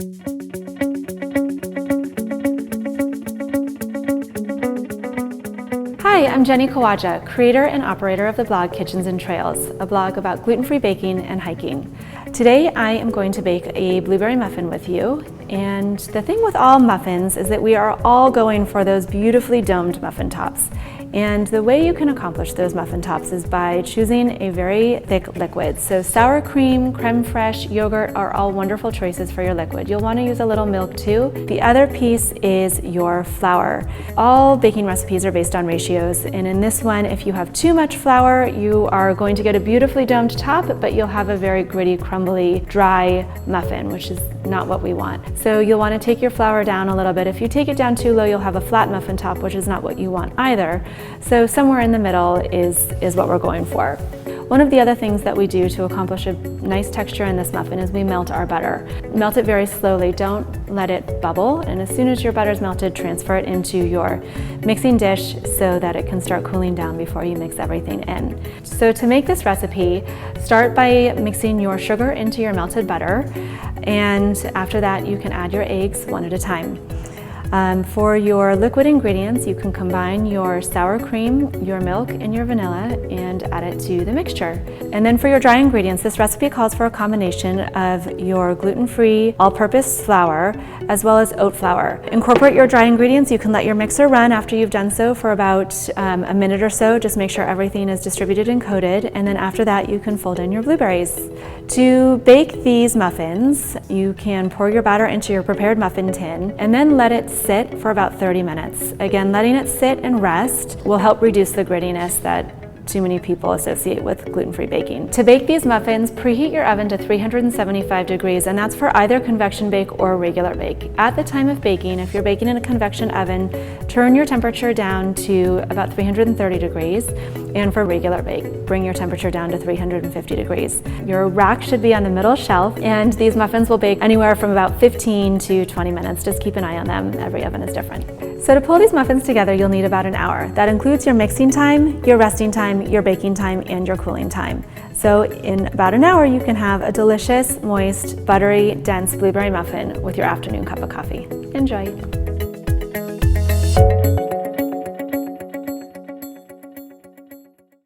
Hi, I'm Jenny Kawaja, creator and operator of the blog Kitchens and Trails, a blog about gluten-free baking and hiking. Today I am going to bake a blueberry muffin with you, and the thing with all muffins is that we are all going for those beautifully domed muffin tops. And the way you can accomplish those muffin tops is by choosing a very thick liquid. So sour cream, creme fraiche, yogurt are all wonderful choices for your liquid. You'll want to use a little milk too. The other piece is your flour. All baking recipes are based on ratios, and in this one, if you have too much flour, you are going to get a beautifully domed top, but you'll have a very gritty, crumbly, dry muffin, which is not what we want. So you'll want to take your flour down a little bit. If you take it down too low, you'll have a flat muffin top, which is not what you want either. So somewhere in the middle is what we're going for. One of the other things that we do to accomplish a nice texture in this muffin is we melt our butter. Melt it very slowly, don't let it bubble, and as soon as your butter's melted, transfer it into your mixing dish so that it can start cooling down before you mix everything in. So to make this recipe, start by mixing your sugar into your melted butter, and after that you can add your eggs one at a time. For your liquid ingredients, you can combine your sour cream, your milk, and your vanilla and add it to the mixture. And then for your dry ingredients, this recipe calls for a combination of your gluten-free all-purpose flour as well as oat flour. Incorporate your dry ingredients. You can let your mixer run after you've done so for about a minute or so. Just make sure everything is distributed and coated, and then after that you can fold in your blueberries. To bake these muffins, you can pour your batter into your prepared muffin tin and then let it sit for about 30 minutes. Again, letting it sit and rest will help reduce the grittiness that too many people associate with gluten-free baking. To bake these muffins, preheat your oven to 375 degrees, and that's for either convection bake or regular bake. At the time of baking, if you're baking in a convection oven, turn your temperature down to about 330 degrees, and for regular bake, bring your temperature down to 350 degrees. Your rack should be on the middle shelf, and these muffins will bake anywhere from about 15 to 20 minutes. Just keep an eye on them. Every oven is different. So to pull these muffins together, you'll need about an hour. That includes your mixing time, your resting time, your baking time, and your cooling time. So in about an hour, you can have a delicious, moist, buttery, dense blueberry muffin with your afternoon cup of coffee. Enjoy.